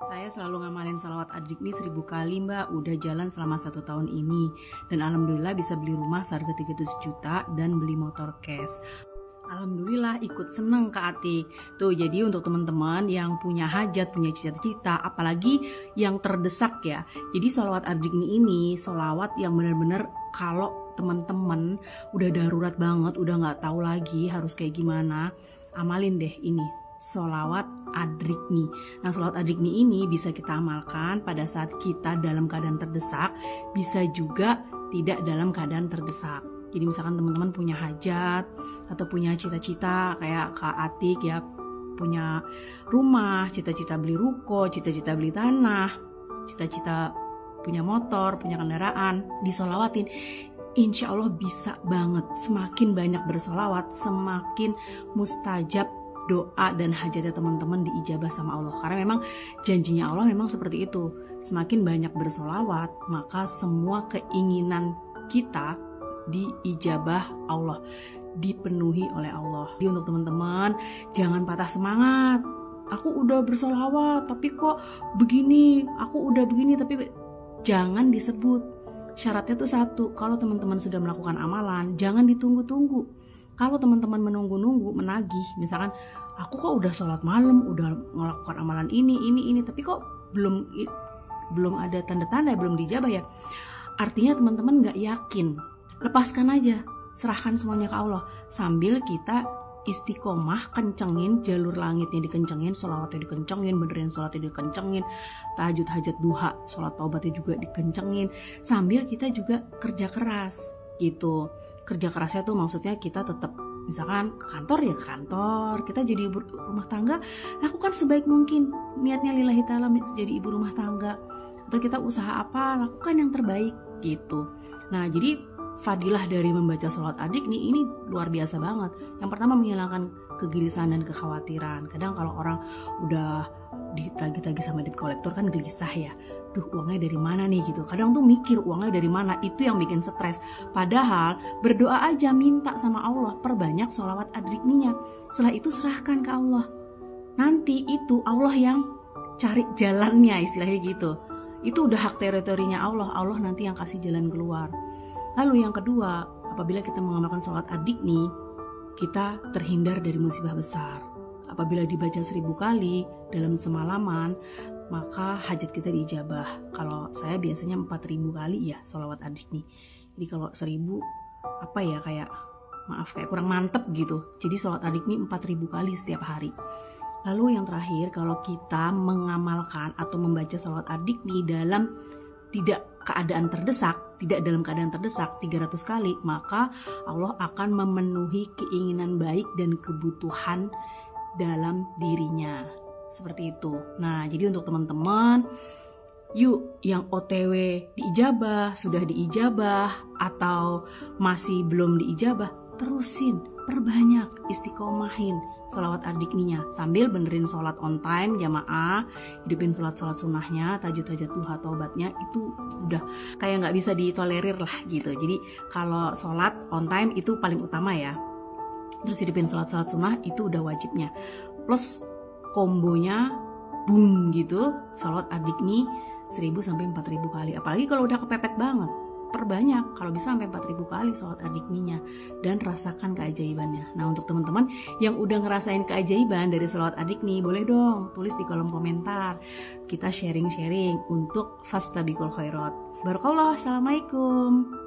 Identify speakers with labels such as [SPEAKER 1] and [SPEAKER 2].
[SPEAKER 1] Saya selalu ngamalin salawat adikni 1000 kali mbak, udah jalan selama 1 tahun ini. Dan alhamdulillah bisa beli rumah seharga 300 juta dan beli motor cash. Alhamdulillah ikut seneng Kak Ati. Tuh jadi untuk teman-teman yang punya hajat, punya cita-cita, apalagi yang terdesak ya. Jadi sholawat adikni ini sholawat yang benar-benar kalau teman-teman udah darurat banget, udah nggak tahu lagi harus kayak gimana, amalin deh ini sholawat adikni. Nah sholawat adikni ini bisa kita amalkan pada saat kita dalam keadaan terdesak, bisa juga tidak dalam keadaan terdesak. Jadi misalkan teman-teman punya hajat atau punya cita-cita kayak Kak Atik ya, punya rumah, cita-cita beli ruko, cita-cita beli tanah, cita-cita punya motor, punya kendaraan, disolawatin. Insya Allah bisa banget. Semakin banyak bersolawat, semakin mustajab doa dan hajatnya teman-teman diijabah sama Allah. Karena memang janjinya Allah memang seperti itu. Semakin banyak bersolawat, maka semua keinginan kita diijabah Allah, dipenuhi oleh Allah. Jadi untuk teman-teman jangan patah semangat. Aku udah bersolawat tapi kok begini, aku udah begini tapi jangan disebut. Syaratnya tuh satu, kalau teman-teman sudah melakukan amalan jangan ditunggu-tunggu. Kalau teman-teman menunggu-nunggu, menagih, misalkan aku kok udah sholat malam, udah melakukan amalan ini, tapi kok belum ada tanda-tanda, belum dijabah ya. Artinya teman-teman nggak yakin. Lepaskan aja, serahkan semuanya ke Allah. Sambil kita istiqomah, kencengin jalur langitnya, dikencengin, sholawatnya dikencengin, benerin sholatnya dikencengin, tahajud hajat duha, sholat taubatnya juga dikencengin. Sambil kita juga kerja keras gitu. Kerja kerasnya tuh maksudnya kita tetap misalkan ke kantor ya ke kantor, kita jadi ibu rumah tangga, lakukan sebaik mungkin. Niatnya lillahi ta'ala jadi ibu rumah tangga. Atau kita usaha apa, lakukan yang terbaik gitu. Nah jadi fadilah dari membaca sholawat adikni ini luar biasa banget. Yang pertama menghilangkan kegelisahan dan kekhawatiran. Kadang kalau orang udah ditagih-tagih sama debt collector kan gelisah ya. Duh uangnya dari mana nih gitu. Kadang tuh mikir uangnya dari mana, itu yang bikin stres. Padahal berdoa aja, minta sama Allah, perbanyak sholawat adikninya. Setelah itu serahkan ke Allah. Nanti itu Allah yang cari jalannya, istilahnya gitu. Itu udah hak teritorinya Allah. Allah nanti yang kasih jalan keluar. Lalu yang kedua, apabila kita mengamalkan sholat adikni, kita terhindar dari musibah besar. Apabila dibaca 1000 kali dalam semalaman, maka hajat kita diijabah. Kalau saya biasanya 4000 kali ya sholawat adikni. Jadi kalau 1000 apa ya kayak kurang mantep gitu. Jadi sholawat adikni 4000 kali setiap hari. Lalu yang terakhir, kalau kita mengamalkan atau membaca sholawat adikni dalam tidak keadaan terdesak, tidak dalam keadaan terdesak 300 kali, maka Allah akan memenuhi keinginan baik dan kebutuhan dalam dirinya. Seperti itu. Nah, jadi untuk teman-teman, yuk yang OTW diijabah, sudah diijabah, atau masih belum diijabah, terusin, perbanyak, istiqomahin sholawat adikninya. Sambil benerin sholat on time, jamaah, hidupin sholat-sholat sunnahnya, tahajud-tahajud duha taubatnya, itu udah kayak nggak bisa ditolerir lah gitu. Jadi kalau sholat on time itu paling utama ya. Terus hidupin sholat-sholat sunnah itu udah wajibnya. Plus kombonya boom gitu, sholawat adikni 1000 sampai 4000 kali. Apalagi kalau udah kepepet banget, perbanyak, kalau bisa sampai 4000 kali sholat adikninya, dan rasakan keajaibannya. Nah untuk teman-teman yang udah ngerasain keajaiban dari sholat adikni, boleh dong tulis di kolom komentar. Kita sharing-sharing untuk fastabiqul khairat. Barakallah, assalamualaikum.